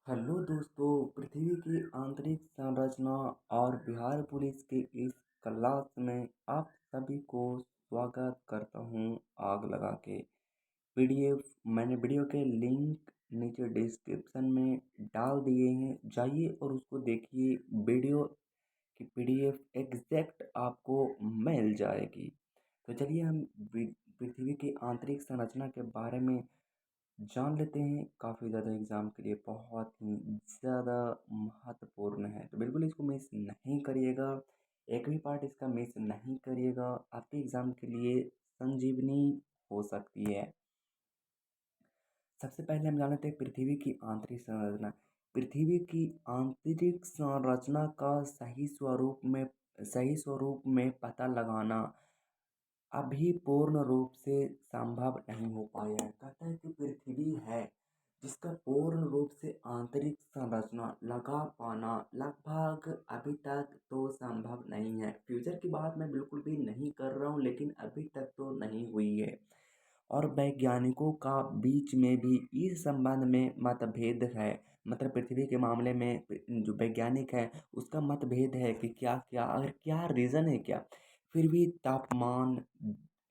Hello दोस्तों। पृथ्वी की आंतरिक संरचना और बिहार पुलिस के इस क्लास में आप सभी को स्वागत करता हूं। आग लगा के पीडीएफ मैंने वीडियो के लिंक नीचे डिस्क्रिप्शन में डाल दिए हैं, जाइए और उसको देखिए। वीडियो की पीडीएफ एग्जैक्ट आपको मिल जाएगी। तो चलिए हम पृथ्वी की आंतरिक संरचना के बारे में जान लेते हैं। काफ़ी ज़्यादा एग्ज़ाम के लिए बहुत ही ज़्यादा महत्वपूर्ण है, तो बिल्कुल इसको मिस नहीं करिएगा। एक भी पार्ट इसका मिस नहीं करिएगा, आपके एग्ज़ाम के लिए संजीवनी हो सकती है। सबसे पहले हम जान लेते हैं पृथ्वी की आंतरिक संरचना। पृथ्वी की आंतरिक संरचना का सही स्वरूप में पता लगाना अभी पूर्ण रूप से संभव नहीं हो पाया है। कहता है कि पृथ्वी है जिसका पूर्ण रूप से आंतरिक संरचना लगा पाना लगभग अभी तक तो संभव नहीं है। फ्यूचर की बात मैं बिल्कुल भी नहीं कर रहा हूँ, लेकिन अभी तक तो नहीं हुई है। और वैज्ञानिकों का बीच में भी इस संबंध में मतभेद है। मतलब पृथ्वी के मामले में जो वैज्ञानिक है उसका मतभेद है कि क्या रीज़न है क्या। फिर भी तापमान,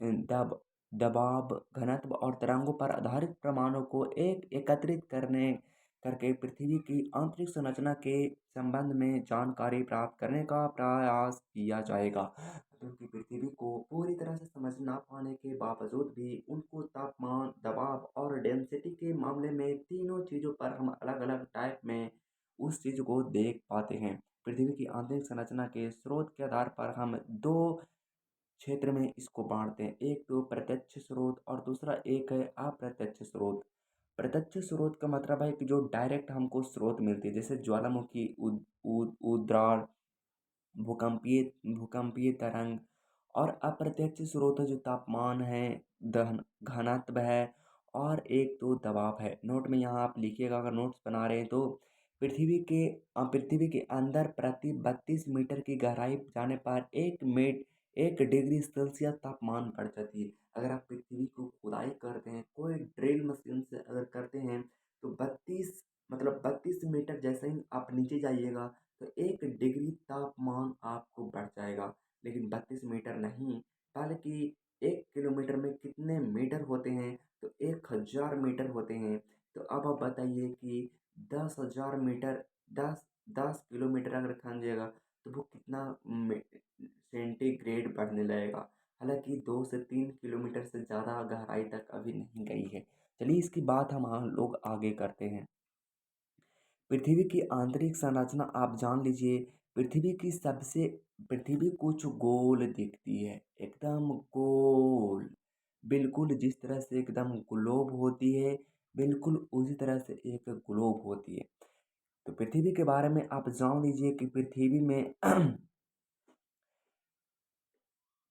दब दबाव, घनत्व और तरंगों पर आधारित प्रमाणों को एकत्रित करने करके पृथ्वी की आंतरिक संरचना के संबंध में जानकारी प्राप्त करने का प्रयास किया जाएगा। क्योंकि पृथ्वी को पूरी तरह से समझ ना पाने के बावजूद भी उनको तापमान, दबाव और डेंसिटी के मामले में तीनों चीज़ों पर हम अलग अलग टाइप में उस चीज़ को देख पाते हैं। पृथ्वी की आंतरिक संरचना के स्रोत के आधार पर हम दो क्षेत्र में इसको बांटते हैं। एक तो प्रत्यक्ष स्रोत और दूसरा एक है अप्रत्यक्ष स्रोत। प्रत्यक्ष स्रोत का मतलब है कि जो डायरेक्ट हमको स्रोत मिलती है, जैसे ज्वालामुखी, उद्रार, भूकंपीय भूकंपीय तरंग। और अप्रत्यक्ष स्रोत जो तापमान है, दहन घनत्व है और एक तो दबाव है। नोट में यहाँ आप लिखिएगा अगर नोट्स बना रहे हैं तो। पृथ्वी के अंदर प्रति 32 मीटर की गहराई जाने पर 1 डिग्री सेल्सियस तापमान बढ़ जाती है। अगर आप पृथ्वी को खुदाई करते हैं, कोई ड्रिल मशीन से अगर करते हैं, तो 32 मीटर जैसे ही आप नीचे जाइएगा तो 1 डिग्री तापमान आपको बढ़ जाएगा। लेकिन 32 मीटर नहीं, बल्कि 1 किलोमीटर में कितने मीटर होते हैं, तो 1000 मीटर होते हैं। तो अब आप बताइए कि 10,000 मीटर, दस 10 किलोमीटर अगर खींचिएगा तो वो कितना सेंटीग्रेड बढ़ने लगेगा। हालांकि 2 से 3 किलोमीटर से ज़्यादा गहराई तक अभी नहीं गई है। चलिए इसकी बात हम लोग आगे करते हैं। पृथ्वी की आंतरिक संरचना आप जान लीजिए। पृथ्वी कुछ गोल दिखती है, एकदम गोल। बिल्कुल जिस तरह से एकदम ग्लोब होती है, बिल्कुल उसी तरह से एक ग्लोब होती है। तो पृथ्वी के बारे में आप जान लीजिए कि पृथ्वी में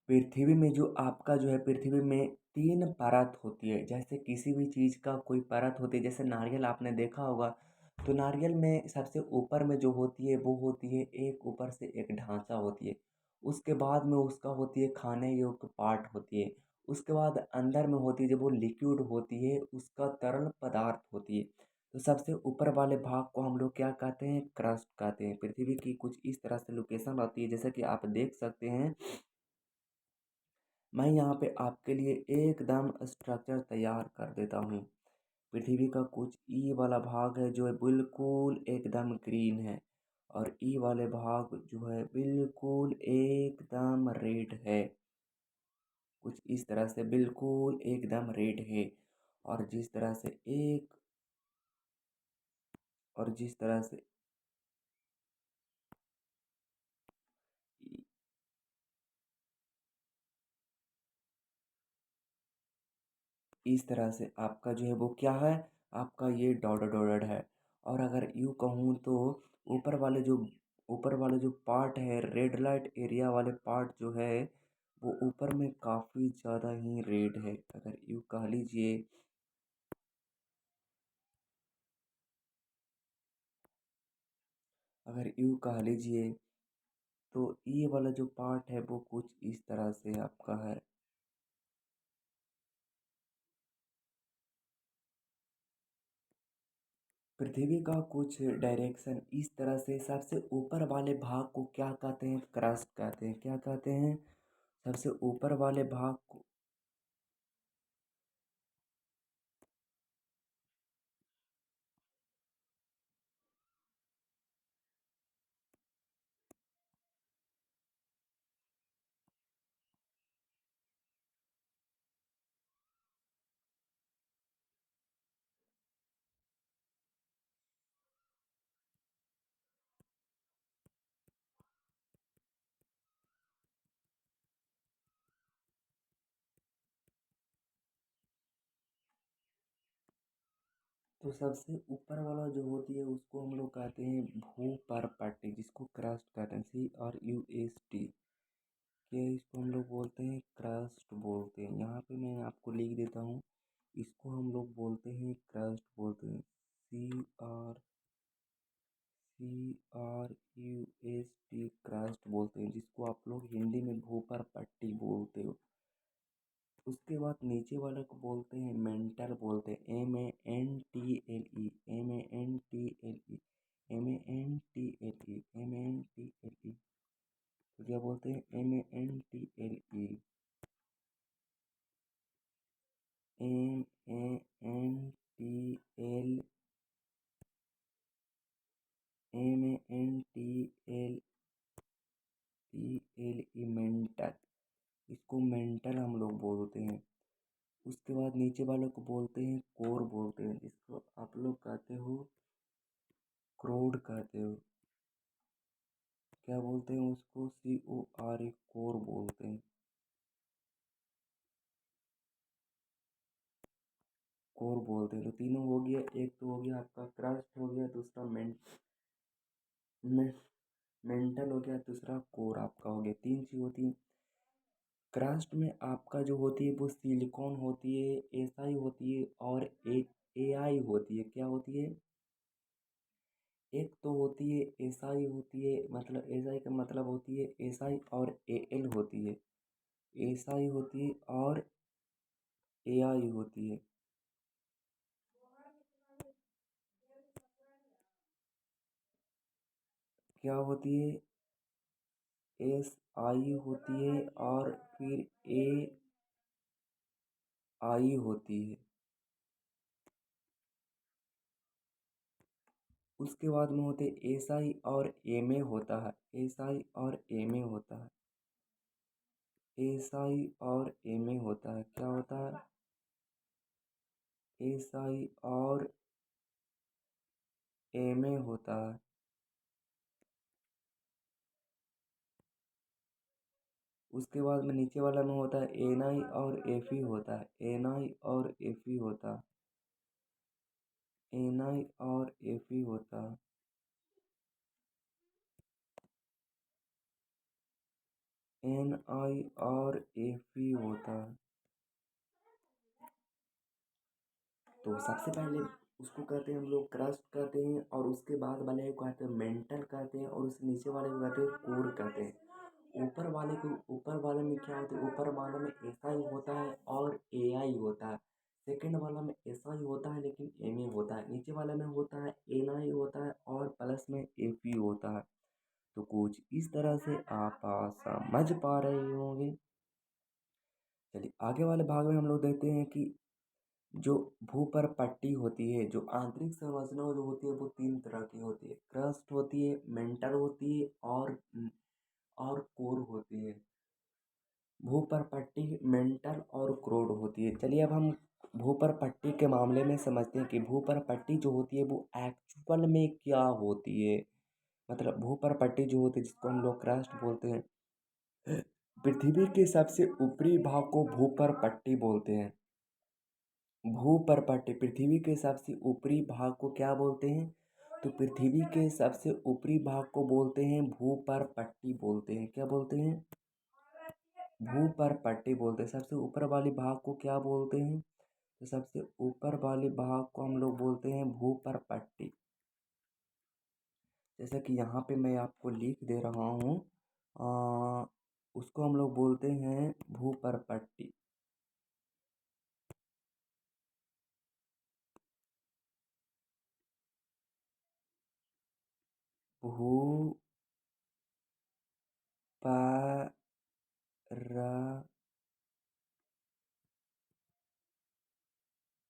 पृथ्वी में जो आपका जो है, पृथ्वी में 3 परत होती है। जैसे किसी भी चीज़ का कोई परत होती है, जैसे नारियल आपने देखा होगा, तो नारियल में सबसे ऊपर में जो होती है वो होती है एक, ऊपर से एक ढांचा होती है। उसके बाद में उसका होती है खाने योग्य पार्ट होती है। उसके बाद अंदर में होती है, जब वो लिक्विड होती है उसका तरल पदार्थ होती है। तो सबसे ऊपर वाले भाग को हम लोग क्या कहते हैं, क्रस्ट कहते हैं। पृथ्वी की कुछ इस तरह से लोकेशन रहती है, जैसे कि आप देख सकते हैं। मैं यहाँ पे आपके लिए एकदम स्ट्रक्चर तैयार कर देता हूँ। पृथ्वी का कुछ ई वाला भाग है जो है बिल्कुल एकदम ग्रीन है, और ई वाले भाग जो है बिल्कुल एकदम रेड है। कुछ इस तरह से बिल्कुल एकदम रेड है। और जिस तरह से एक और जिस तरह से इस तरह से आपका जो है वो क्या है, आपका ये डॉटेड डॉटेड है। और अगर यूँ कहूँ तो ऊपर वाले जो ऊपर वाले जो पार्ट है, रेड लाइट एरिया वाले पार्ट जो है, वो ऊपर में काफ़ी ज़्यादा ही रेड है। अगर यूँ कह लीजिए, अगर यूँ कह लीजिए तो ये वाला जो पार्ट है वो कुछ इस तरह से आपका है। पृथ्वी का कुछ डायरेक्शन इस तरह से सबसे ऊपर वाले भाग को क्या कहते हैं? क्रस्ट कहते हैं। क्या कहते हैं? सबसे ऊपर वाले भाग को। तो सबसे ऊपर वाला जो होती है उसको हम लोग कहते हैं भूपर्पट्टी, जिसको क्रस्ट कहते हैं। CRUST के इसको हम लोग बोलते हैं, क्रस्ट बोलते हैं। यहाँ पे मैं आपको लिख देता हूँ। इसको हम लोग बोलते हैं क्रस्ट बोलते हैं। CRUST क्रस्ट बोलते हैं, जिसको आप लोग हिंदी में भूपर्पट्टी बोलते हो। उसके बाद नीचे वाले को बोलते हैं मेंटल बोलते हैं। MANTLE, MANTLE, MANTLE, MANTLE। तो क्या बोलते हैं? MANTLE, MANTL, MANTLE, mental. इसको मेंटल हम लोग बोलते हैं। उसके बाद नीचे वालों को बोलते हैं कोर बोलते हैं, जिसको आप लोग कहते हो क्रोड कहते हो। क्या बोलते हैं उसको? CORE, कोर बोलते हैं। कोर बोलते हैं। तो तीनों हो गया। एक तो हो गया आपका क्रस्ट हो गया, दूसरा में, मेंटल हो गया, दूसरा कोर आपका हो गया। तीन चीज होती है। क्रस्ट में आपका जो होती है वो सिलिकॉन होती है, SI होती है, और AI होती है। क्या होती है? एक तो होती है SI होती है, मतलब SI का मतलब होती है SI, और AL होती है। SI होती है और AI होती है। क्या होती है? SI होती है और फिर AI होती है। उसके बाद में होते SI और MA होता है। SI और MA होता है। SI और MA होता है। क्या होता है? SI और MA होता है। उसके बाद में नीचे वाला में होता है NI और FE होता है। NI और FE होता है। NI और FE होता है। NI और FE होता है। तो सबसे पहले उसको कहते हैं हम लोग क्रस्ट कहते हैं, और उसके बाद वाले को कहते हैं मेंटल कहते हैं, और उसके नीचे वाले को कहते हैं कोर कहते हैं। ऊपर वाले में क्या होता है? ऊपर वाले में SI होता है और AI होता है। सेकंड वाला में SI होता है लेकिन MA होता है। नीचे वाले में होता है NI होता है और प्लस में FE होता है। तो कुछ इस तरह से आप समझ पा रहे होंगे। चलिए आगे वाले भाग में हम लोग देखते हैं कि जो भू पर पट्टी होती है, जो आंतरिक संरचना जो होती है वो तीन तरह की होती है। क्रस्ट होती है, मेंटल होती है, और कोर होती है। भू पर पट्टी, मेंटल और क्रोड होती है। चलिए अब हम भू पर पट्टी के मामले में समझते हैं कि भू पर पट्टी जो होती है वो एक्चुअल में क्या होती है। मतलब भू पर पट्टी जो होती है, जिसको हम लोग क्रस्ट बोलते हैं, पृथ्वी के सबसे ऊपरी भाग को भू पर पट्टी बोलते हैं। भूपर्पट्टी पृथ्वी के सबसे ऊपरी भाग को क्या बोलते हैं? तो पृथ्वी के सबसे ऊपरी भाग को बोलते हैं भूपर्पट्टी बोलते हैं। क्या बोलते हैं? भूपर्पट्टी बोलते हैं। सबसे ऊपर वाली भाग को क्या बोलते हैं? तो सबसे ऊपर वाले भाग को हम लोग बोलते हैं भूपर्पट्टी। जैसा कि यहाँ पे मैं आपको लिख दे रहा हूँ, आ, उसको हम लोग बोलते हैं भूपर्पट्टी। भू पर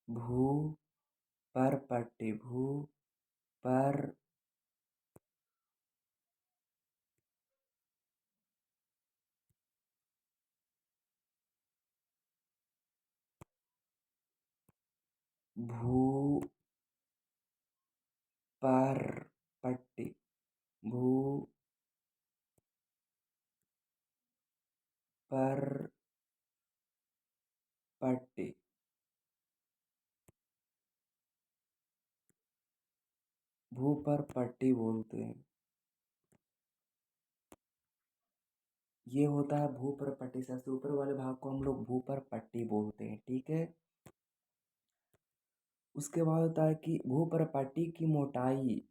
भू पर पट्टी पर भू पर पट्टी भू पर पट्टी भू पर पट्टी बोलते हैं। ये होता है भू पर पट्टी, सबसे ऊपर वाले भाग को हम लोग भू पर पट्टी बोलते हैं, ठीक है। उसके बाद होता है कि भू पर पट्टी की मोटाई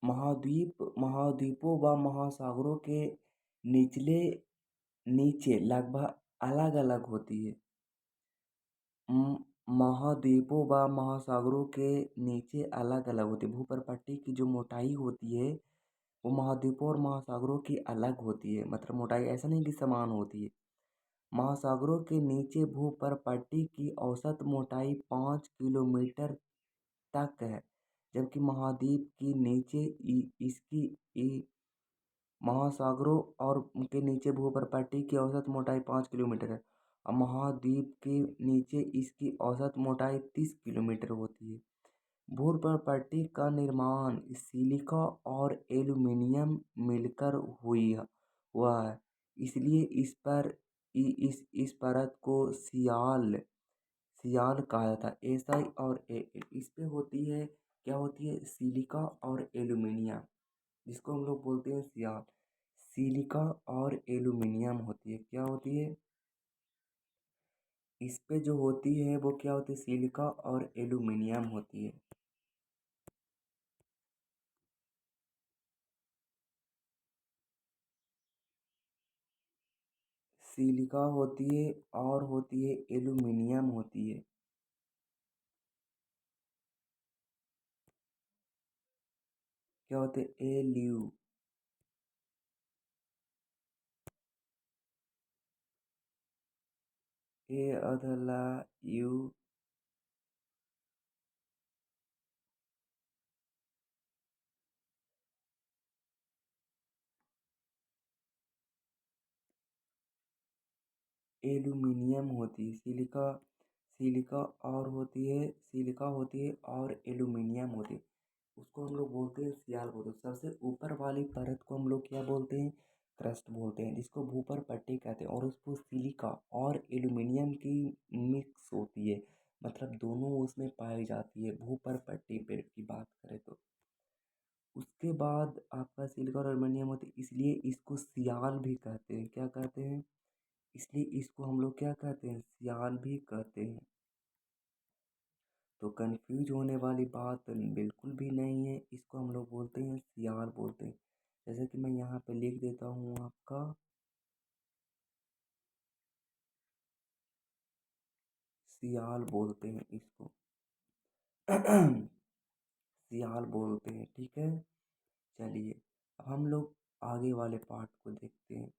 महाद्वीपों व महासागरों के निचले नीचे लगभग अलग अलग होती है। महाद्वीपों व महासागरों के नीचे अलग अलग होती है। भूपर्पट्टी की जो मोटाई होती है वो महाद्वीपों और महासागरों की अलग होती है, मतलब मोटाई ऐसा नहीं कि समान होती है। महासागरों के नीचे भूपर्पट्टी की औसत मोटाई 5 किलोमीटर तक है, जबकि महाद्वीप की नीचे इसकी महासागरों और उनके नीचे भूपर्पट्टी की औसत मोटाई 5 किलोमीटर है और महाद्वीप के नीचे इसकी औसत मोटाई 30 किलोमीटर होती है। भूपर्पट्टी का निर्माण सिलिका और एल्यूमीनियम मिलकर हुआ है, इसलिए इस पर इस परत को सियाल सियाल कहा जाता है। एसआई और इस पे होती है, क्या होती है, सिलिका और एल्यूमिनियम, जिसको हम लोग बोलते हैं सियाल। सिलिका और एल्यूमिनियम होती है, क्या होती है, इस पे जो होती है वो क्या होती है, सिलिका और एल्यूमिनियम होती है। सिलिका होती है और होती है एल्यूमिनियम होती है। क्या होते हैं, ए अधला यू एल्यूमिनियम होती है। सिलिका सिलिका और होती है, सिलिका होती है और एल्यूमिनियम होती है। उसको हम लोग बोलते हैं सियाल बोलते हैं। सबसे ऊपर वाली परत को हम लोग क्या बोलते हैं, क्रस्ट बोलते हैं, जिसको भूपर पट्टी कहते हैं। और उसको सिलिका और एल्यूमिनियम की मिक्स होती है, मतलब दोनों उसमें पाई जाती है भूपर पट्टी पे की बात करें तो। उसके बाद आपका सिलिका और एल्यूमिनियम होती है, इसलिए इसको सियाल भी कहते हैं। क्या कहते हैं, इसलिए इसको हम लोग क्या कहते हैं, सियाल भी कहते हैं। तो कंफ्यूज होने वाली बात बिल्कुल भी नहीं है, इसको हम लोग बोलते हैं सियाल बोलते हैं। जैसे कि मैं यहाँ पे लिख देता हूँ आपका, सियाल बोलते हैं इसको। सियाल बोलते हैं, ठीक है। चलिए अब हम लोग आगे वाले पार्ट को देखते हैं।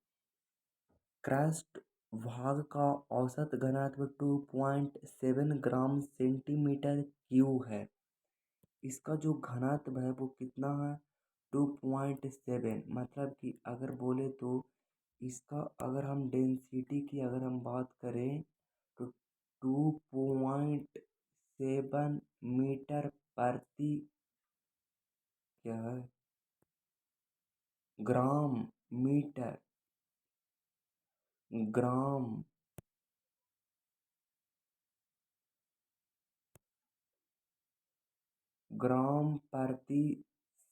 क्रस्ट भाग का औसत घनत्व 2.7 ग्राम सेंटीमीटर क्यू है। इसका जो घनत्व है वो कितना है, 2.7, मतलब कि अगर बोले तो इसका अगर हम डेंसिटी की अगर हम बात करें तो 2.7 मीटर प्रति, क्या है, ग्राम मीटर, ग्राम ग्राम प्रति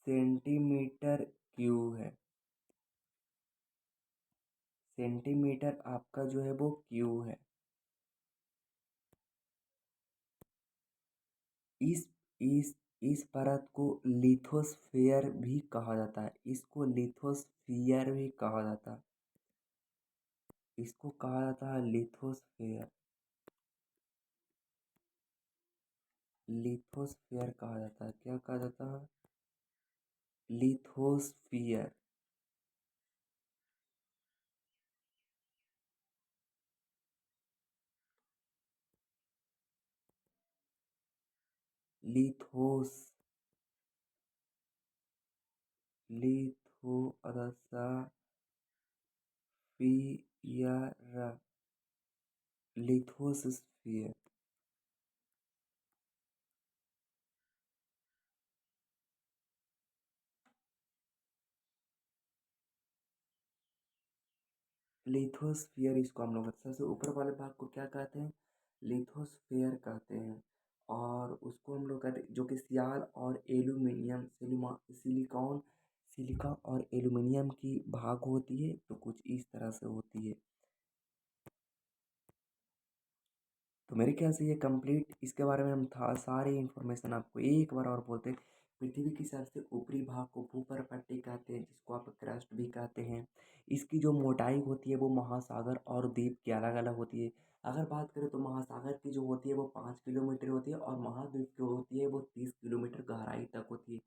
सेंटीमीटर क्यू है। सेंटीमीटर आपका जो है वो क्यू है। इस इस इस परत को लिथोस्फीयर भी कहा जाता है। इसको लिथोस्फीयर भी कहा जाता है। इसको कहा जाता है लिथोस्फीयर। लिथोस्फीयर कहा जाता है, क्या कहा जाता है, लिथोस्फियर। लिथोस लिथो अदसा फियर लिथोस्फियर। लिथोस्फियर इसको हम लोग सबसे ऊपर वाले भाग को क्या कहते हैं? लिथोस्फियर कहते हैं। और उसको हम लोग कहते हैं जो कि सियाल और एल्यूमिनियम सिलिकॉन सिलिका और एल्यूमिनियम की भाग होती है, तो कुछ इस तरह से होती है। तो मेरे ख्याल से ये कंप्लीट इसके बारे में हम था सारी इन्फॉर्मेशन आपको एक बार और बोलते हैं। पृथ्वी की सबसे ऊपरी भाग को भूपर्पट्टी कहते हैं, जिसको आप क्रस्ट भी कहते हैं। इसकी जो मोटाई होती है वो महासागर और द्वीप की अलग अलग होती है। अगर बात करें तो महासागर की जो होती है वो 5 किलोमीटर होती है, और महाद्वीप की होती है वो 30 किलोमीटर गहराई तक होती है।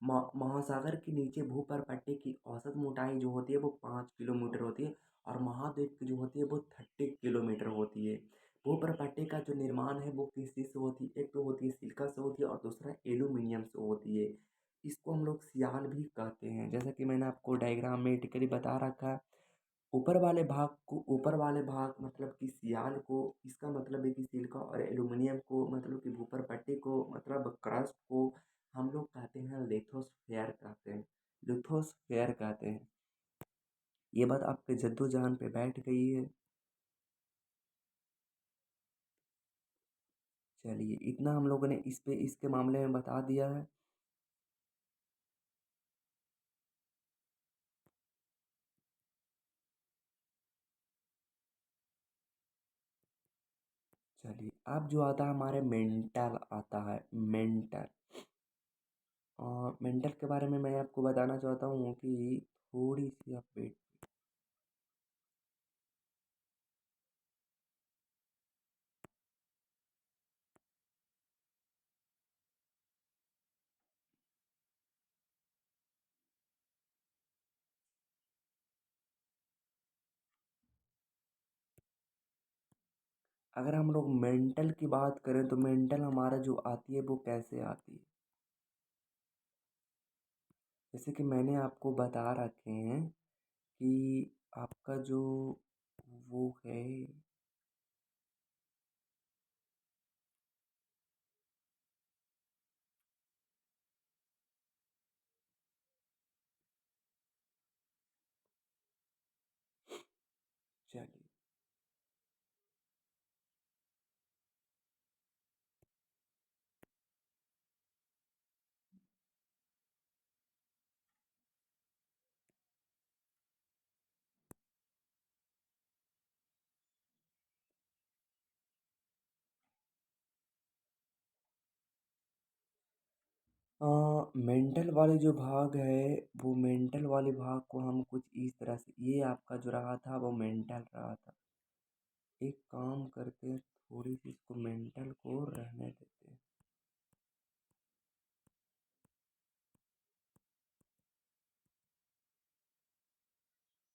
महासागर के नीचे भूपर्पट्टी की औसत मोटाई जो होती है वो 5 किलोमीटर होती है, और महाद्वीप की जो होती है वो 30 किलोमीटर होती है। भूप्रपट्टी का जो निर्माण है वो किस चीज़ से होती है? एक तो होती है सिलिका से होती है, और दूसरा एल्यूमिनियम से होती है। इसको हम लोग सियाल भी कहते हैं, जैसा कि मैंने आपको डायग्राम में टिकली बता रखा है। ऊपर वाले भाग मतलब कि सियाल को, इसका मतलब है कि सिलिका और एल्यूमिनियम को, मतलब कि भूप्रपट्टी को, मतलब क्रस्ट को हम लोग कहते हैं लिथोस्फेयर कहते हैं। लिथोस्फेयर कहते हैं। ये बात आपके जद्दोजहद पे बैठ गई है। चलिए, इतना हम लोगों ने इस पे इसके मामले में बता दिया है। चलिए, अब जो आता है हमारे मेंटल आता है, मेंटल। मेंटल के बारे में मैं आपको बताना चाहता हूँ कि थोड़ी सी अपडेट। अगर हम लोग मेंटल की बात करें तो मेंटल हमारा जो आती है वो कैसे आती है? जैसे कि मैंने आपको बता रखे हैं कि आपका जो वो है। चलिए, मेंटल वाले जो भाग है, वो मेंटल वाले भाग को हम कुछ इस तरह से, ये आपका जो रहा था वो मेंटल रहा था। एक काम करते हैं, थोड़ी सी इसको मेंटल को रहने देते हैं।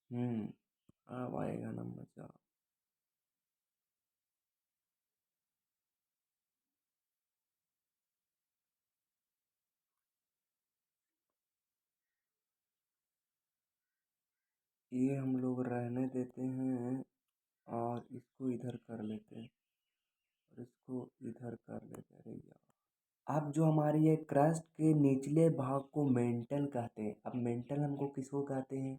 हम्म। अब आएगा ना मजा। ये हम लोग रहने देते हैं, और इसको इधर कर लेते हैं, और इसको इधर कर लेते हैं। अरे यार, अब जो हमारी ये क्रस्ट के निचले भाग को मेंटल कहते हैं। अब मेंटल हमको किसको कहते हैं?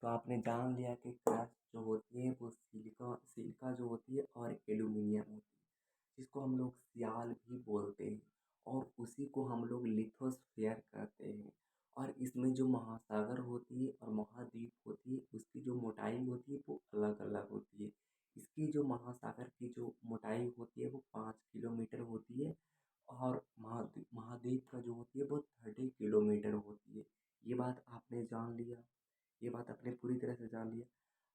तो आपने जान लिया कि क्रस्ट जो होती है वो सिलिका सिलिका जो होती है और एल्यूमिनियम होती है, जिसको हम लोग सियाल भी बोलते हैं, और उसी को हम लोग लिथोस्फेयर कहते हैं। और इसमें जो महासागर होती है और महाद्वीप होती है, उसकी जो मोटाई होती है वो अलग अलग होती है। इसकी जो महासागर की जो मोटाई होती है वो 5 किलोमीटर होती है, और महाद्वीप का जो होती है वो 30 किलोमीटर होती है। ये बात आपने जान लिया। ये बात आपने पूरी तरह से जान लिया।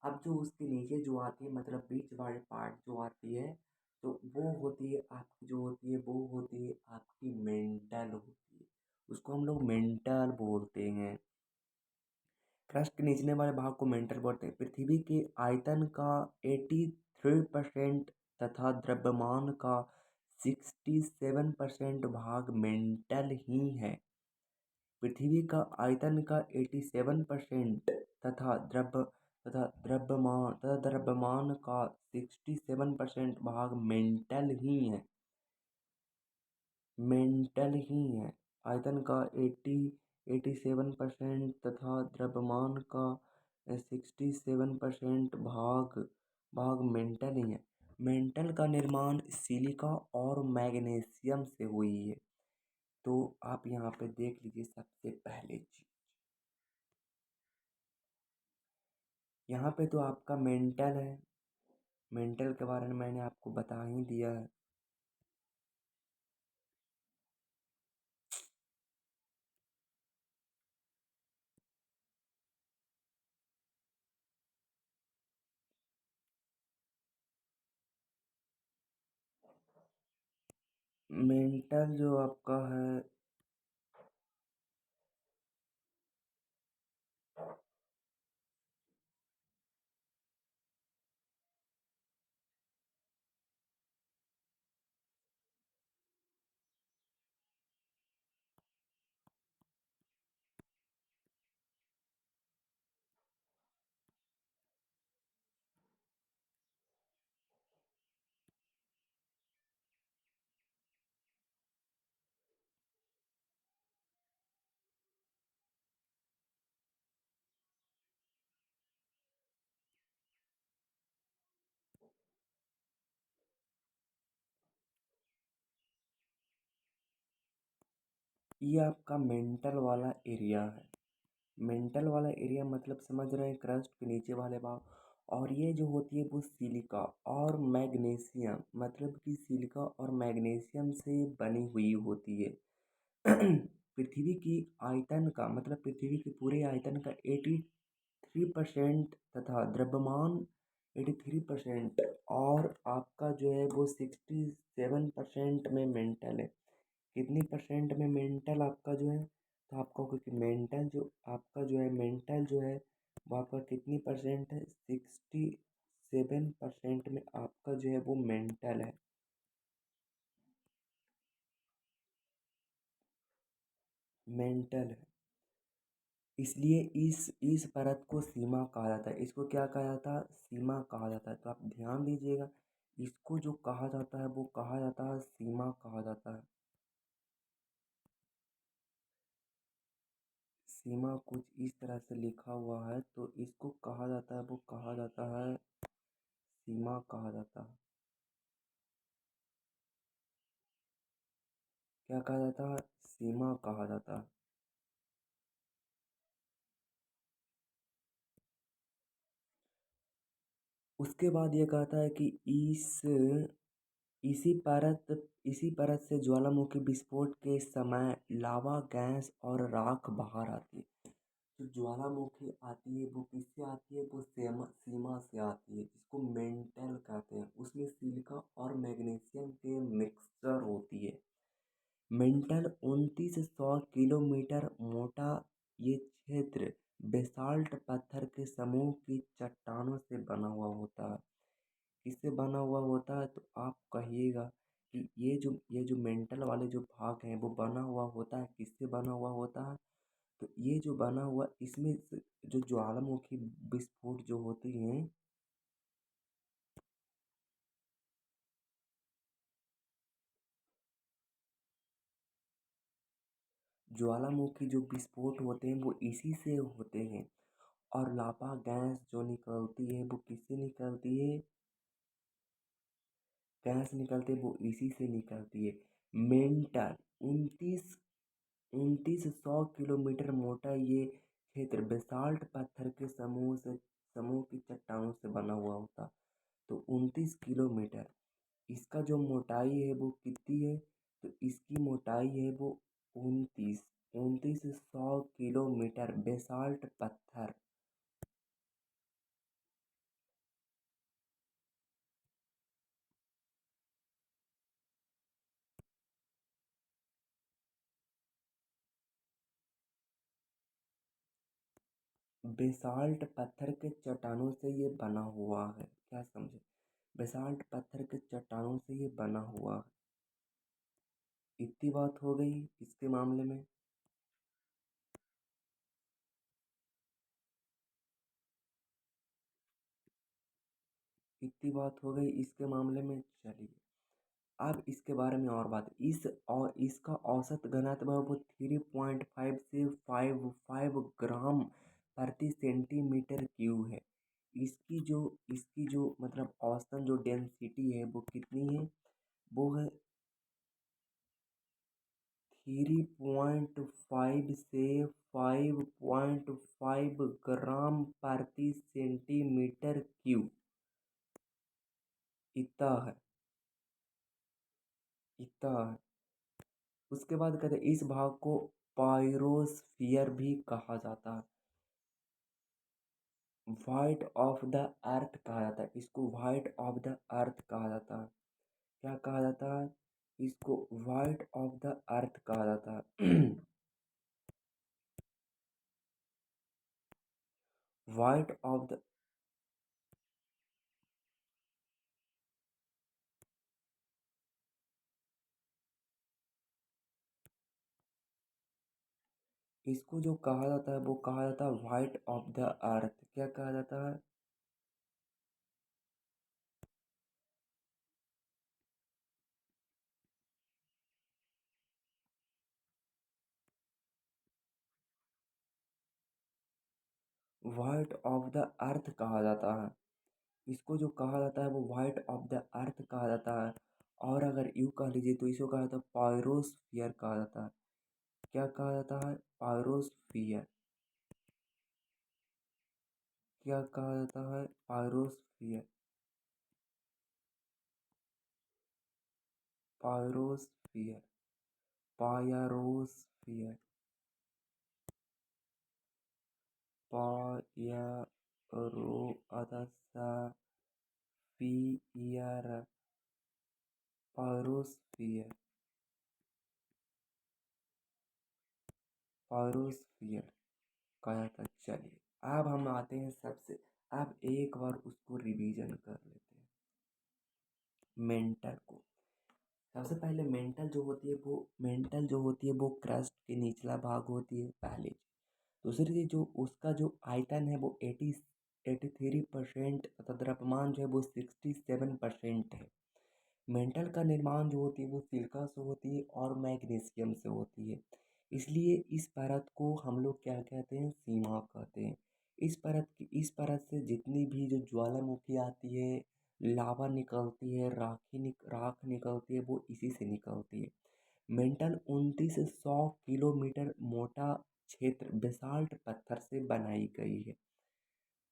अब जो उसके नीचे जो आती है, मतलब बीच वाले पार्ट जो आती है, तो वो होती है आपकी, जो होती है वो होती है आपकी मेंटल होती है। उसको हम लोग मेंटल बोलते हैं। क्रस्ट के निचले वाले भाग को मेंटल बोलते हैं। पृथ्वी के आयतन का 83% तथा द्रव्यमान का 67% भाग मेंटल ही है। पृथ्वी का आयतन का 87% तथा द्रव्यमान का 67% भाग मेंटल ही है। आयतन का 87% तथा द्रव्यमान का 67% भाग मेंटल ही है। मेंटल का निर्माण सिलिका और मैग्नीशियम से हुई है। तो आप यहाँ पे देख लीजिए सबसे पहले चीज, यहाँ पे तो आपका मेंटल है। मेंटल के बारे में मैंने आपको बता ही दिया है। मेंटल जो आपका है, ये आपका मेंटल वाला एरिया है। मेंटल वाला एरिया मतलब समझ रहे हैं, क्रस्ट के नीचे वाले भाग। और ये जो होती है वो सिलिका और मैग्नीशियम, मतलब कि सिलिका और मैग्नीशियम से बनी हुई होती है। पृथ्वी की आयतन का मतलब पृथ्वी के पूरे आयतन का 83% तथा द्रव्यमान 83% और आपका जो है वो 67% में मेंटल है। कितनी परसेंट में मेंटल आपका जो है, तो आपका क्योंकि मेंटल जो आपका जो है मेंटल जो है वो आपका कितनी परसेंट है, 67% में आपका जो है वो मेंटल है। मेंटल है। इसलिए इस परत को सीमा कहा जाता है। इसको क्या कहा जाता है, सीमा कहा जाता है। तो आप ध्यान दीजिएगा, इसको जो कहा जाता है वो कहा जाता है सीमा कहा जाता है। सीमा कुछ इस तरह से लिखा हुआ है, तो इसको कहा जाता है, वो कहा जाता है सीमा कहा जाता है। क्या कहा जाता है, सीमा कहा जाता है। उसके बाद ये कहता है कि इसी परत से ज्वालामुखी विस्फोट के समय लावा गैस और राख बाहर आती है। जो ज्वालामुखी आती है वो किससे आती है, वो सीमा से आती है, जिसको मेंटल कहते हैं। उसमें सिलिका और मैग्नीशियम के मिक्सचर होती है। मेंटल 2900 किलोमीटर मोटा ये क्षेत्र बेसाल्ट पत्थर के समूह की चट्टानों से बना हुआ होता है। किससे बना हुआ होता है, तो आप कहिएगा कि ये जो मेंटल वाले जो भाग हैं वो बना हुआ होता है, किससे बना हुआ होता है। तो ये जो बना हुआ इसमें जो ज्वालामुखी विस्फोट जो होती हैं, ज्वालामुखी जो विस्फोट होते हैं वो इसी से होते हैं। और लावा गैस जो निकलती है वो किससे निकलती है, गैस निकलती है वो इसी से निकलती है। मेंटल 2900 किलोमीटर मोटा ये क्षेत्र बेसाल्ट पत्थर के समूह की चट्टानों से बना हुआ होता। तो 29 किलोमीटर, इसका जो मोटाई है वो कितनी है, तो इसकी मोटाई है वो 2900 किलोमीटर बेसाल्ट पत्थर। बेसाल्ट पत्थर के चट्टानों से ये बना हुआ है, क्या समझे? बेसाल्ट पत्थर के चट्टानों से ये बना हुआ है। इतनी बात हो गई इसके मामले में। इतनी बात हो गई इसके मामले में। चलिए अब इसके बारे में और बात। इस और इसका औसत घनत्व है वो 3.5 से 5 ग्राम प्रति सेंटीमीटर क्यूब है। इसकी जो मतलब औसतन जो डेंसिटी है वो कितनी है? वो है 3.5 से 5.5 ग्राम प्रति सेंटीमीटर क्यूब। इतना है, इतना है। उसके बाद कहते हैं इस भाग को पायरोस्फीयर भी कहा जाता है। व्हाइट ऑफ द अर्थ कहा जाता है इसको, व्हाइट ऑफ द अर्थ कहा जाता है। क्या कहा जाता है? इसको व्हाइट ऑफ द अर्थ कहा जाता है। व्हाइट ऑफ द, इसको जो कहा जाता है वो कहा जाता है व्हाइट ऑफ द अर्थ। क्या कहा जाता है? व्हाइट ऑफ द अर्थ कहा जाता है। इसको जो कहा जाता है वो व्हाइट ऑफ द अर्थ कहा जाता है। और अगर यूँ कह लीजिए तो इसको कहा जाता है पायरोस्फियर कहा जाता है। क्या कहा जाता है? पायरोस्फियर। क्या कहा जाता है? पायरोस्फियर। पायरोस्फियर, पायरोस्फियर, पायरो अदसा फियर, पायरोस्फियर, पायरोस्फियर कहा जाता है। चलिए अब हम आते हैं सबसे, अब एक बार उसको रिवीजन कर लेते हैं मेंटल को। सबसे पहले मेंटल जो होती है वो क्रस्ट के निचला भाग होती है पहली चीज। दूसरी चीज जो उसका जो आयतन है वो 83% तथा द्रव्यमान जो है वो 67% है। मेंटल का निर्माण जो होती है वो सिलिका से होती है और मैग्नीशियम से होती है। इसलिए इस परत को हम लोग क्या कहते हैं? सीमा कहते हैं। इस परत से जितनी भी जो ज्वालामुखी आती है, लावा निकलती है, राख निकलती है, वो इसी से निकलती है। मेंटल 2900 किलोमीटर मोटा क्षेत्र बेसाल्ट पत्थर से बनाई गई है।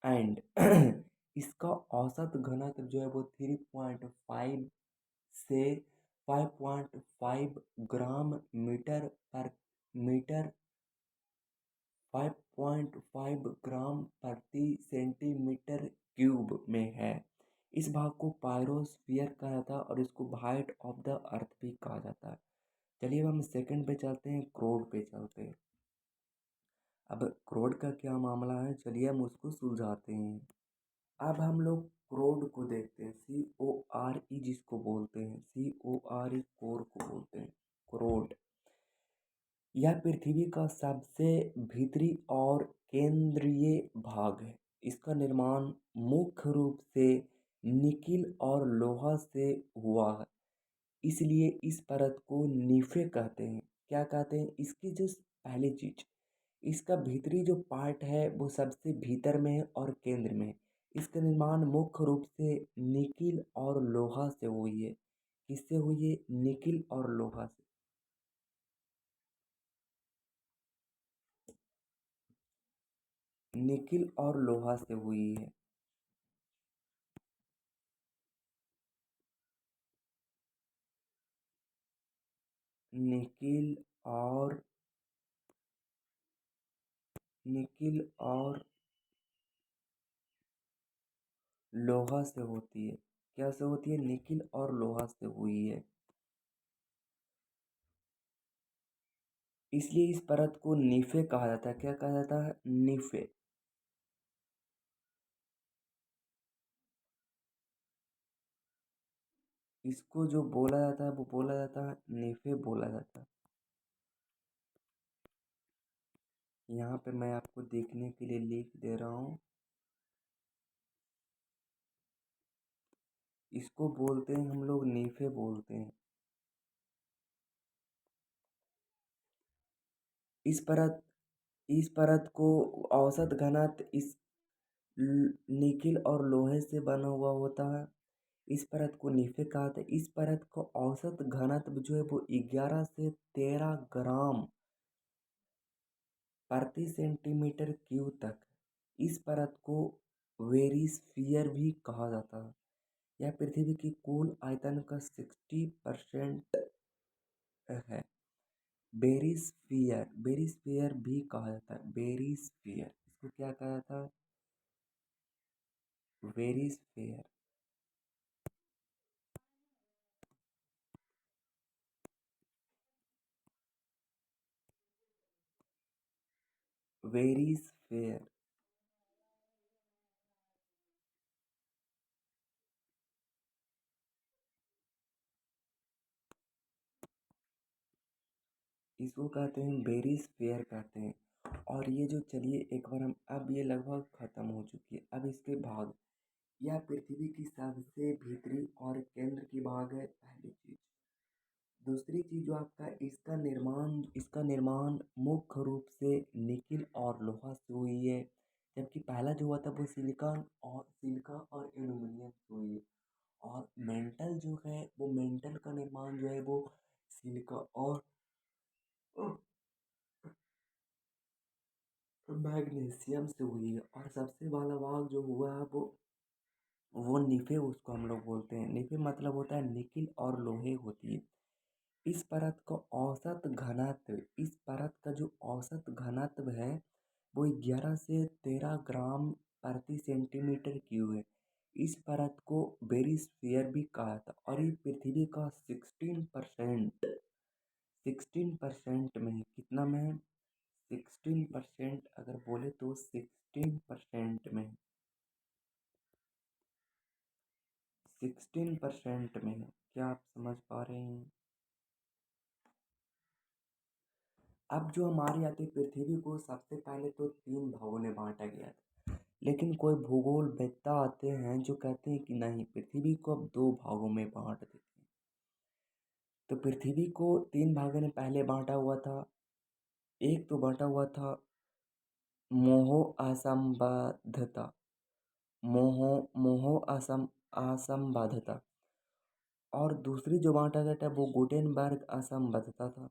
एंड इसका औसत घनत्व जो है वो 3.5 से 5.5 ग्राम मीटर 5.5 ग्राम प्रति सेंटीमीटर क्यूब में है। इस भाग को पायरोस्फीयर कहा जाता है और इसको व्हाइट ऑफ द अर्थ भी कहा जाता है। चलिए अब हम सेकंड पे चलते हैं, क्रोड पे चलते हैं। अब क्रोड का क्या मामला है, चलिए हम उसको सुलझाते हैं। अब हम लोग क्रोड को देखते हैं, CORE जिसको बोलते हैं, CORE कोर को बोलते हैं, क्रोड। यह पृथ्वी का सबसे भीतरी और केंद्रीय भाग है। इसका निर्माण मुख्य रूप से निकिल और लोहा से हुआ है। इसलिए इस परत को नीफे कहते हैं। क्या कहते हैं? इसकी जो पहली चीज, इसका भीतरी जो पार्ट है वो सबसे भीतर में है और केंद्र में है। इसका निर्माण मुख्य रूप से निकिल और लोहा से हुई है। किससे हुई है? निकिल और लोहा से। निकिल और लोहा से हुई है। निकिल और निकिल और लोहा से होती है। क्या से होती है? निकिल और लोहा से हुई है। इसलिए इस परत को नीफे कहा जाता है। क्या कहा जाता है? नीफे। इसको जो बोला जाता है वो बोला जाता है नेफे बोला जाता है। यहाँ पे मैं आपको देखने के लिए लिख दे रहा हूँ। इसको बोलते हैं हम लोग नेफे बोलते हैं। इस परत को औसत घनत्व इस निकिल और लोहे से बना हुआ होता है। इस परत को नेफे कहा था। इस परत को औसत घनत्व जो है वो 11 से 13 ग्राम प्रति सेंटीमीटर क्यूब तक। इस परत को वेरिस्फीयर भी कहा जाता है। यह पृथ्वी की कुल आयतन का 60% है। बेरिस्फीयर, बेरिस्फीयर भी कहा जाता है। बेरिस्फीयर, इसको क्या कहा जाता है? वेरिस्फीयर। वेरिस्फीयर। इसको कहते हैं बेरिस्फीयर कहते हैं। और ये जो चलिए एक बार हम, अब ये लगभग खत्म हो चुकी है। अब इसके भाग, यह पृथ्वी की सबसे भीतरी और केंद्र की भाग है, पहली चीज। दूसरी चीज जो आपका इसका निर्माण मुख्य रूप से निकिल और लोहा से हुई है। जबकि पहला जो हुआ था वो सिलिका और एल्यूमिनियम से हुई है। और मेंटल जो है वो मेंटल का निर्माण जो है वो सिलिका और मैग्नीशियम से हुई है। और सबसे वाला भाग जो हुआ है वो निफे, उसको हम लोग बोलते हैं। निफे मतलब होता है निकिल और लोहे होती है। इस परत का जो औसत घनत्व है वो 11 से 13 ग्राम प्रति सेंटीमीटर क्यूब है। इस परत को बेरिस्फीयर भी कहा था। और ये पृथ्वी का 16% में है। कितना में है? 16%। अगर बोले तो 16% में है। 16% में है। क्या आप समझ पा रहे हैं? अब जो हमारी आती पृथ्वी को सबसे पहले तो 3 भागों में बांटा गया था। लेकिन कोई भूगोलवेत्ता आते हैं जो कहते हैं कि नहीं, पृथ्वी को अब 2 भागों में बांट देते हैं। तो पृथ्वी को 3 भागों में पहले बांटा हुआ था। एक तो बांटा हुआ था मोहो असंबद्धता, मोहो मोहो असंबद्धता। और दूसरी जो बांटा गया था वो गुटेनबर्ग असंबद्धता था।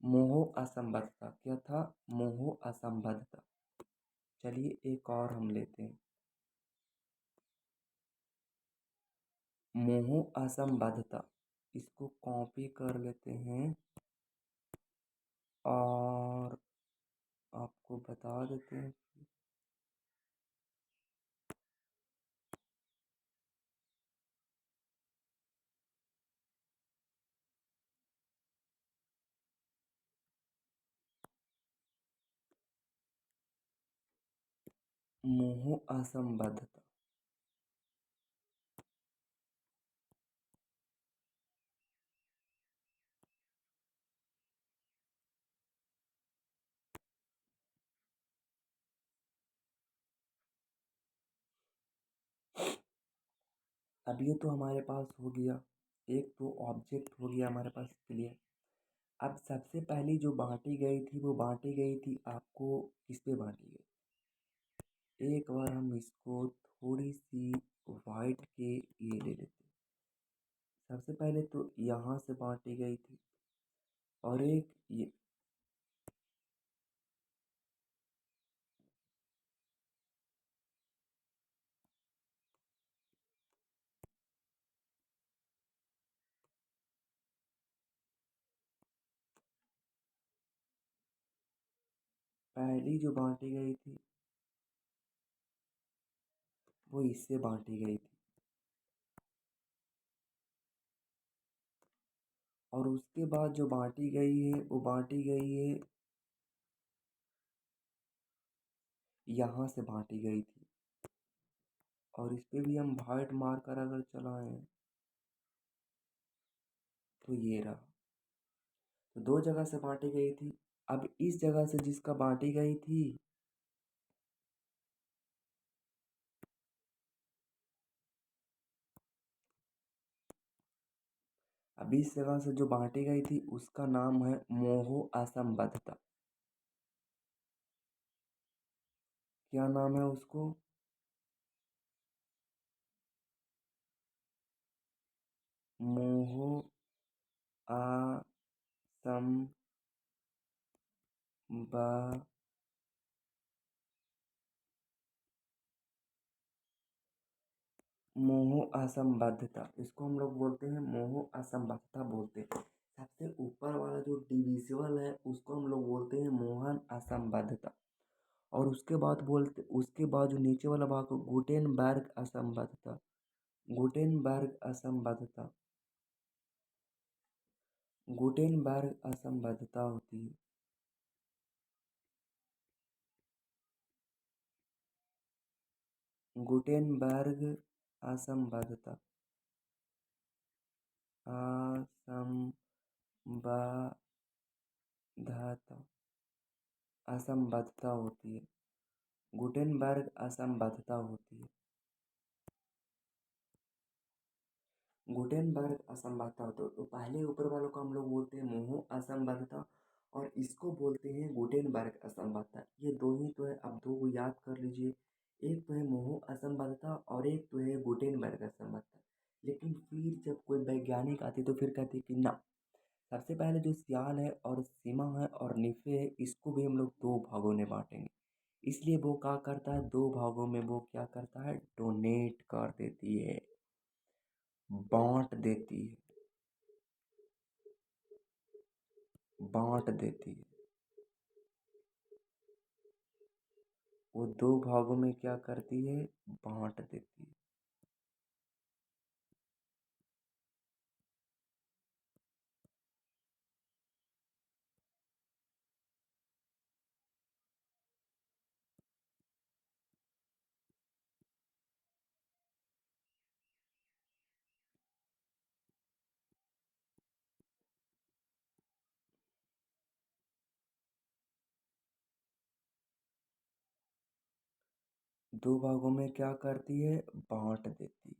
मोहो असंबद्धता क्या था? मोहो असंबद्धता। चलिए एक और हम लेते हैं, मोहो असंबद्धता। इसको कॉपी कर लेते हैं और आपको बता देते हैं। मोहो असंबद्धता। अब ये तो हमारे पास हो गया, एक तो ऑब्जेक्ट हो गया हमारे पास क्लियर। अब सबसे पहली जो बांटी गई थी वो बांटी गई थी आपको किस पे बांटी गई? एक बार हम इसको थोड़ी सी वाइट के ये ले लेते हैं। सबसे पहले तो यहाँ से बांटी गई थी। और एक ये पहली जो बांटी गई थी वो इससे बांटी गई थी। और उसके बाद जो बांटी गई है वो बांटी गई है, यहाँ से बांटी गई थी। और इस पे भी हम वाइट मार्कर अगर चलाएं तो ये रहा। तो दो जगह से बांटी गई थी। अब इस जगह से जिसका बांटी गई थी, अब इस जगह से जो बांटी गई थी उसका नाम है मोहो असंबद्धता। क्या नाम है उसको? मोहो असंबद्धता। मोह असंबद्धता, इसको हम लोग बोलते हैं मोह असंबद्धता बोलते हैं। सबसे ऊपर वाला जो डिविजिबल है उसको हम लोग बोलते हैं मोहन असंबद्धता। और उसके बाद जो नीचे वाला भाग को गुटेनबर्ग असंबद्धता। गुटेनबर्ग असंबद्धता। गुटेनबर्ग असंबद्धता होती है। गुटेनबर्ग असंबद्धता। असंबद्धता। असंबद्धता होती है। गुटेनबर्ग असंबद्धता होती है। गुटेनबर्ग असंबद्धता होता है। तो पहले ऊपर वालों को हम लोग बोलते हैं मोह असंबद्धता, और इसको बोलते हैं गुटेनबर्ग असंबद्धता। ये दो ही तो है, अब दो को याद कर लीजिए। एक तो है मोह असंबद्धता और एक तो है गुटेनबर्ग असंबद्धता। लेकिन फिर जब कोई वैज्ञानिक आते तो फिर कहते कि ना, सबसे पहले जो सियाल है और सीमा है और निफे है, इसको भी हम लोग दो भागों में बांटेंगे। इसलिए वो क्या करता है, दो भागों में वो क्या करता है, डोनेट कर देती है, बांट देती है, बांट देती है। वो दो भागों में क्या करती है, बांट देती है। दो भागों में क्या करती है, बांट देती है।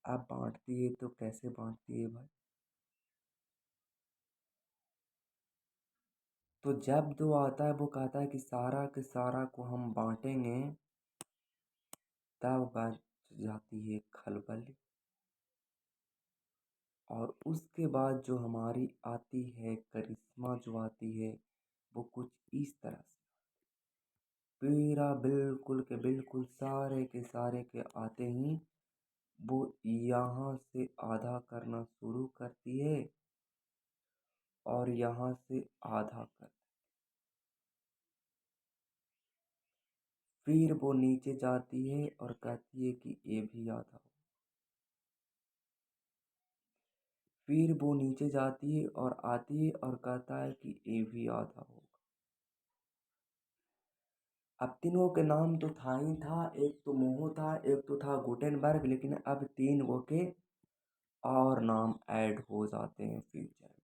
अब बांटती है तो कैसे बांटती है भाई? तो जब दो आता है वो कहता है कि सारा के सारा को हम बांटेंगे, तब बच जाती है खलबली। और उसके बाद जो हमारी आती है करिश्मा, जो आती है वो कुछ इस तरह से, पूरा बिल्कुल के बिल्कुल सारे के सारे के आते ही वो यहाँ से आधा करना शुरू करती है और यहाँ से आधा कर, फिर वो नीचे जाती है और कहती है कि ये भी आधा हो। फिर वो नीचे जाती है और आती है और कहता है कि ये भी आधा होगा। अब तीनों के नाम तो था ही था, एक तो मोहो था, एक तो था गुटेनबर्ग, लेकिन अब तीन गो के और नाम ऐड हो जाते हैं फ्यूचर में।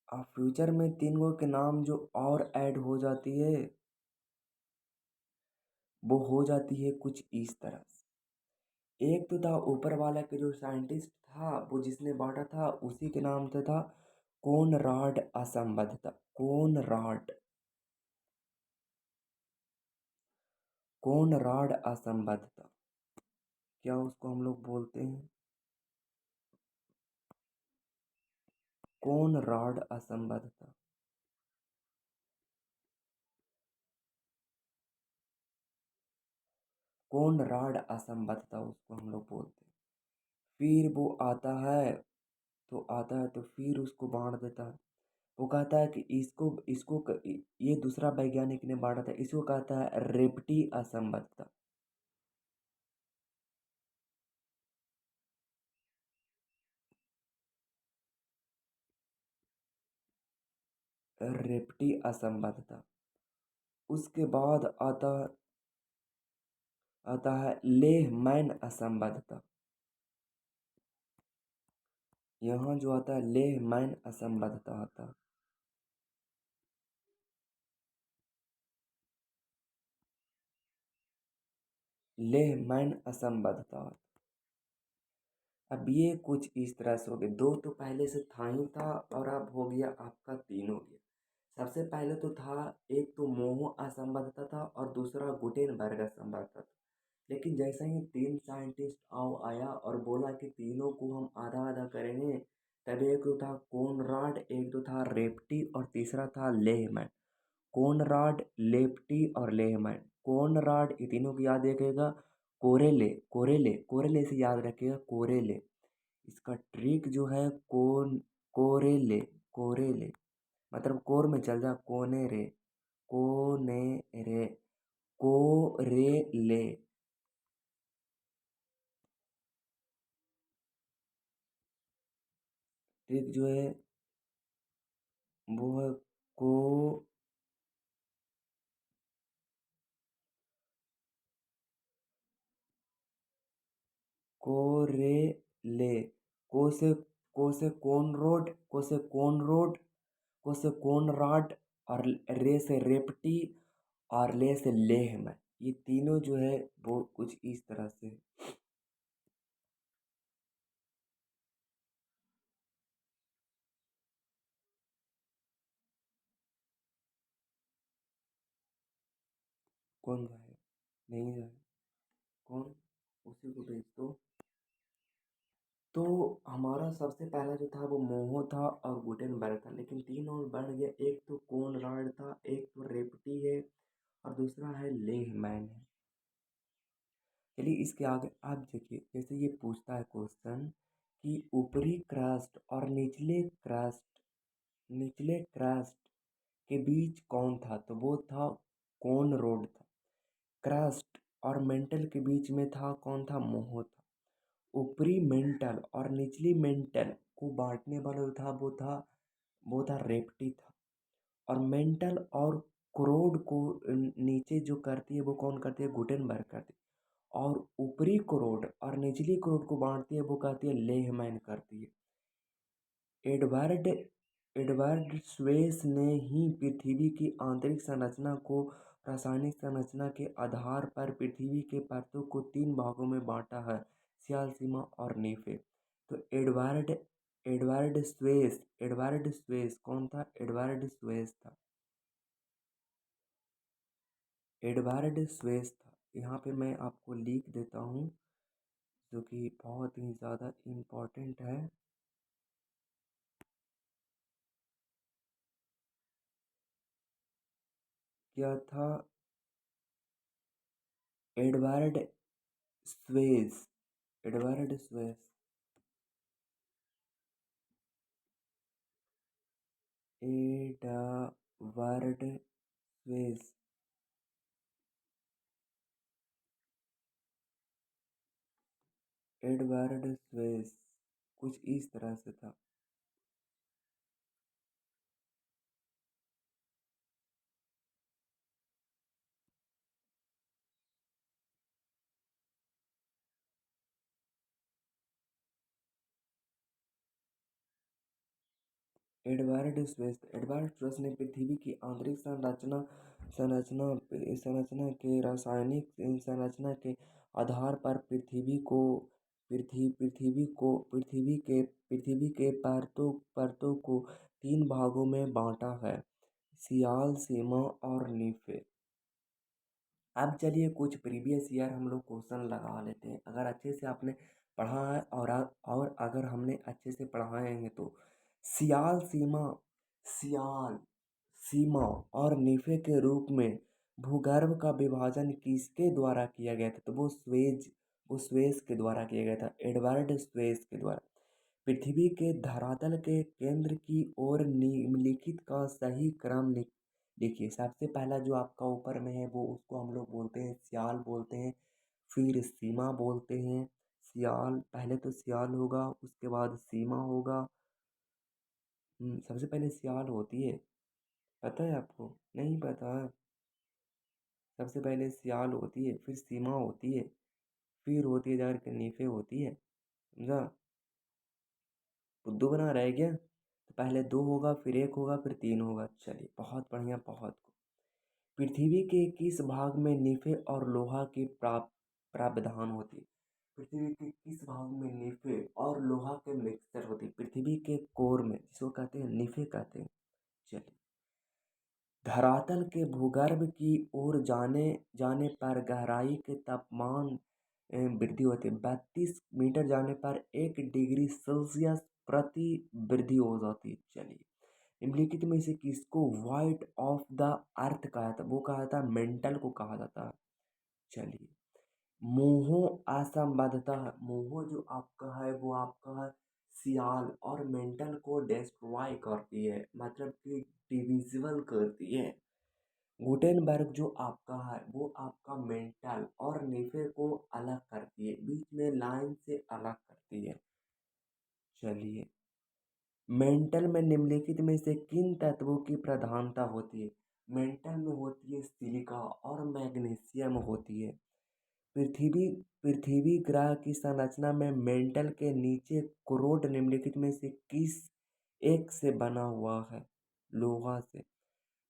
अब फ्यूचर में तीन गो के नाम जो और ऐड हो जाती है, वो हो जाती है कुछ इस तरह से। एक तो था ऊपर वाला के जो साइंटिस्ट था, वो जिसने बांटा था, उसी के नाम से था कोनराड असंबद्धता। कोनराड, कोनराड असंबद्धता, क्या उसको हम लोग बोलते हैं, कोनराड असंबद्धता। कोनराड असंबद्धता उसको हम लोग बोलते हैं। फिर वो आता है, तो आता है तो फिर उसको बांट देता है। वो कहता है कि ये दूसरा वैज्ञानिक ने बांटा था, इसको कहता है रेपटी असंबद्धता। रेपटी असंबद्धता। उसके बाद आता है लेह मैन असंबद्धता। यहाँ जो आता है लेह मैन असंबद्धता आता है। लेह मैन असंबद्धता। अब ये कुछ इस तरह से हो गए, दो तो पहले से था ही था और अब हो गया आपका तीन हो गया। सबसे पहले तो था, एक तो मोह असंबद्धता था और दूसरा गुटेनबर्ग असंबद्धता था। लेकिन जैसे ही तीन साइंटिस्ट आओ आया और बोला कि तीनों को हम आधा आधा करेंगे, तब एक तो था कोनराड, एक तो था रेप्टी और तीसरा था लेहमैन। कोनराड, लेप्टी और लेहमैन। कोनराड ये तीनों की याद रखिएगा, कोरेले कोरेले कोरेले से याद रखिएगा, कोरेले। इसका ट्रिक जो है कोरेले कोरेले, मतलब कोर में चल जा, कोने रे, कोने रे, कोरेले। ट्रिक जो है वो है को कोरेले। को से कोन रोड, को से कोनराड और रे से रेपटी और ले से लेह में। ये तीनों जो है वो कुछ इस तरह से। कौन जाए? नहीं जाए। कौन? उसी को भेज दो। तो हमारा सबसे पहला जो था वो मोहो था और गुटेनबर्ग था, लेकिन तीन और बढ़ गया, एक तो कोनराड था, एक तो रेपटी है और दूसरा है लेहमैन है। चलिए इसके आगे आप देखिए, जैसे ये पूछता है क्वेश्चन कि ऊपरी क्रस्ट और निचले क्रस्ट के बीच कौन था, तो वो था कौन रोड था। क्रस्ट और मेंटल के बीच में था कौन था, मोहो था। ऊपरी मेंटल और निचली मेंटल को बांटने वाला जो था वो था रेप्टी था। और मेंटल और क्रोड को नीचे जो करती है वो कौन करती है, गुटेनबर्ग करती है। और ऊपरी क्रोड और निचली क्रोड को बांटती है वो कहती है लेहमैन करती है। एडवर्ड एडवर्ड स्वेस ने ही पृथ्वी की आंतरिक संरचना को रासायनिक संरचना के आधार पर पृथ्वी के परतों को तीन भागों में बांटा है, सियाल, सीमा और नीफे। तो एडवर्ड स्वेस कौन था, एडवर्ड स्वेस था। एडवर्ड स्वेस था। यहाँ पे मैं आपको लिख देता हूँ, जो कि बहुत ही ज़्यादा इम्पोर्टेंट है। क्या था, Edward Suez, Edward Suez, Edward Suez, Edward Suez कुछ इस तरह से था। एडवर्ड स्वेस ने पृथ्वी की आंतरिक संरचना संरचना के रासायनिक संरचना के आधार पर पृथ्वी के परतों को तीन भागों में बांटा है, सियाल, सीमा और नीफे। अब चलिए कुछ प्रीवियस ईयर हम लोग क्वेश्चन लगा लेते हैं, अगर अच्छे से आपने पढ़ा है और अगर हमने अच्छे से पढ़ाए हैं तो। सियाल सीमा सियाल सीमा और नीफे के रूप में भूगर्भ का विभाजन किसके द्वारा किया गया था, तो वो स्वेस के द्वारा किया गया था, एडवर्ड स्वेस के द्वारा। पृथ्वी के धरातल के केंद्र की ओर निम्नलिखित का सही क्रम लिखिए। सबसे पहला जो आपका ऊपर में है वो उसको हम लोग बोलते हैं सियाल बोलते हैं, फिर सीमा बोलते हैं। सियाल पहले तो सियाल होगा, उसके बाद सीमा होगा। सबसे पहले सियाल होती है, पता है आपको? नहीं पता है? सबसे पहले सियाल होती है, फिर सीमा होती है, फिर होती है जाकर नीफे होती है। समझा? बुद्धू बना रहे क्या? तो पहले दो होगा, फिर एक होगा, फिर तीन होगा। चलिए, बहुत बढ़िया, बहुत। पृथ्वी के किस भाग में निफे और लोहा की प्रावधान होती है? पृथ्वी के किस भाग में निफे और लोहा के मिक्सचर होती है? पृथ्वी के कोर में, जिसको कहते हैं निफे कहते हैं। चलिए, धरातल के भूगर्भ की ओर जाने जाने पर गहराई के तापमान वृद्धि होती है। 32 मीटर जाने पर 1 डिग्री सेल्सियस प्रति वृद्धि हो जाती है। चलिए, निम्नलिखित में से किसको वाइट ऑफ द अर्थ कहा था? वो कहा था मेंटल को कहा जाता है। चलिए, मोहो असंबद्धता है। मोहो जो आपका है वो आपका है सियाल, और मेंटल को डिस्ट्रॉय करती है, मतलब कि डिविजिबल करती है। गुटेनबर्ग जो आपका है वो आपका मेंटल और निफे को अलग करती है, बीच में लाइन से अलग करती है। चलिए, मेंटल में निम्नलिखित में से किन तत्वों की प्रधानता होती है? मेंटल में होती है सिलिका और मैग्नीशियम होती है। पृथ्वी पृथ्वी ग्रह की संरचना में मेंटल के नीचे क्रोड निम्नलिखित में से किस एक से बना हुआ है? लोहा से।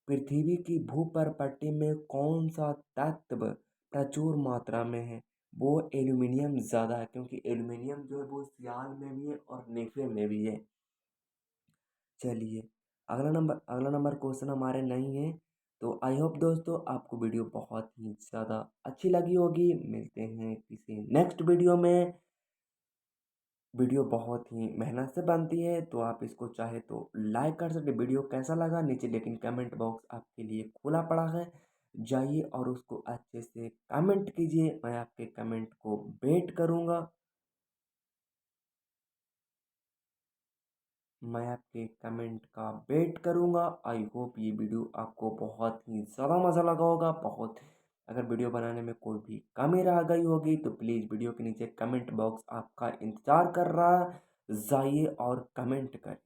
पृथ्वी की भूपर्पट्टी में कौन सा तत्व प्रचुर मात्रा में है? वो एल्यूमिनियम ज़्यादा है, क्योंकि एल्यूमिनियम जो है वो सियाल में भी है और नेफे में भी है। चलिए, अगला नंबर क्वेश्चन हमारे नहीं है। तो आई होप दोस्तों आपको वीडियो बहुत ही ज़्यादा अच्छी लगी होगी। मिलते हैं किसी नेक्स्ट वीडियो में। वीडियो बहुत ही मेहनत से बनती है, तो आप इसको चाहे तो लाइक कर सकते। वीडियो कैसा लगा नीचे लेकिन कमेंट बॉक्स आपके लिए खुला पड़ा है। जाइए और उसको अच्छे से कमेंट कीजिए, मैं आपके कमेंट को वेट करूँगा। मैं आपके कमेंट का वेट करूँगा। आई होप ये वीडियो आपको बहुत ही ज़्यादा मज़ा लगा होगा। बहुत, अगर वीडियो बनाने में कोई भी कमी रह गई होगी तो प्लीज़ वीडियो के नीचे कमेंट बॉक्स आपका इंतज़ार कर रहा है। जाइए और कमेंट करिए।